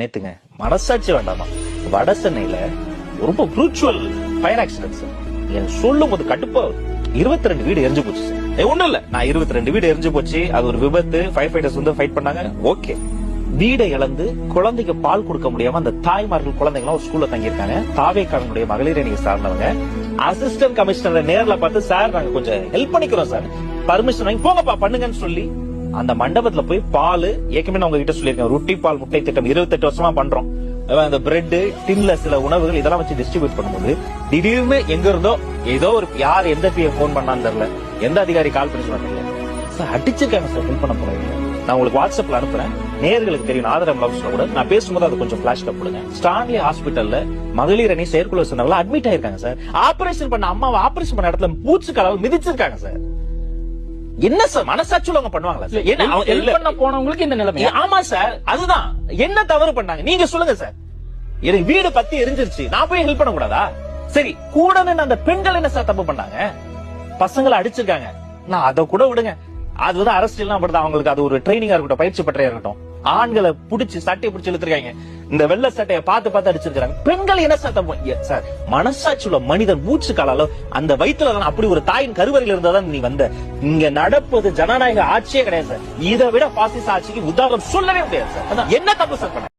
நேத்துங்க மனசாட்சி வேண்டாமா வட சென்னையில ரொம்ப ப்ரூச்சுவல் ஃபயர் ஆக்சிடென்ட் சார். எனக்கு சொல்லும் போது கடுப்பா 22 வீடு எரிஞ்சு போச்சு சார். ஒண்ணும் இல்ல, நான் 22 வீடு எரிஞ்சு போச்சு, அது ஒரு விபத்து, ஃபயர் ஃபைட்டர்ஸ் வந்து ஃபைட் பண்ணாங்க, ஓகே. வீடை இழந்து குழந்தைக்கு பால் கொடுக்க முடியாம அந்த தாய்மார்கள் குழந்தைங்க ஒரு ஸ்கூல்ல தங்கியிருக்காங்க. தாவேக்காரனுடைய மகளிர் அணியை சார்ந்தவங்க அசிஸ்டன்ட் கமிஷனரை நேர்ல பார்த்து, சார் நாங்க கொஞ்சம் ஹெல்ப் பண்ணிக்கிறோம் சார், பர்மிஷன் வாங்கி போங்கப்பா பண்ணுங்கன்னு சொல்லி அந்த மண்டபத்துல போய் பால், ஏற்கனவே நான் உங்ககிட்ட சொல்லியிருக்கேன், ரொட்டி பால் முட்டை திட்டம் 28 வருஷமா பண்றோம். அந்த பிரெட் டின்ல சில உணவுகள் இதெல்லாம் வச்சு டிஸ்ட்ரிபியூட் பண்ணும்போது திடீர்னு எங்க இருந்தோ ஏதோ ஒரு யார் எந்த பிஏ போன் பண்ணான்னு தெரியல, எந்த அதிகாரி கால் பண்ணி சொன்னாங்க சார், அடிச்சிருக்காங்க சார், ஹெல்ப் பண்ண போறீங்க. நான் உங்களுக்கு வாட்ஸ்அப்ல அனுப்புறேன், நேர்களுக்கு தெரியும். ஆதரவு லவ்ஸ்ல கூட நான் பேசும்போது அது கொஞ்சம் பிளாஷ்ல போடுங்க. ஸ்டான்லி ஹாஸ்பிட்டல்ல மகளிர் அணி செயற்குழு சொன்னவங்க அட்மிட் ஆயிருக்காங்க சார். ஆபரேஷன் பண்ண அம்மாவை ஆபரேஷன் பண்ண இடத்துல பூச்சி கலவை மிதிச்சிருக்காங்க சார். என்ன சார் மனசாட்சி உள்ளவங்க பண்ணுவாங்களா சார்? என்ன ஹெல்ப் பண்ண போனவங்களுக்கு இந்த நிலைமை? ஆமா சார், அதுதான் என்ன தவறு பண்ணாங்க நீங்க சொல்லுங்க சார். எனக்கு வீடு பத்தி எரிஞ்சிருச்சு, நான் போய் ஹெல்ப் பண்ண கூடாதா? சரி, கூட அந்த பெண்கள் என்ன சார் தப்பு பண்ணாங்க? பசங்களை அடிச்சிருக்காங்க, நான் அதை கூட விடுங்க, அது வந்து அரசியல் அப்படிதான், அவங்களுக்கு அது ஒரு ட்ரைனிங்கா இருக்கட்டும், பயிற்சி பற்றையா இருக்கட்டும். ஆண்களை புடிச்சு சட்டையை பிடிச்சு இழுத்துருக்காங்க, இந்த வெள்ளை சட்டையை பார்த்து அடிச்சிருக்காங்க. பெண்கள் என்ன சார் தப்பு? சார் மனசாட்சி உள்ள மனிதன் மூச்சு காலாலோ அந்த வயிற்றுல அப்படி ஒரு தாயின் கருவறையில் இருந்தாதான் நீ வந்த. இங்க நடப்பது ஜனநாயக ஆட்சியே கிடையாது சார். இதை விட பாசிச ஆட்சிக்கு உதாரணம் சொல்லவே முடியாது சார். என்ன தப்பு சார் பண்ண?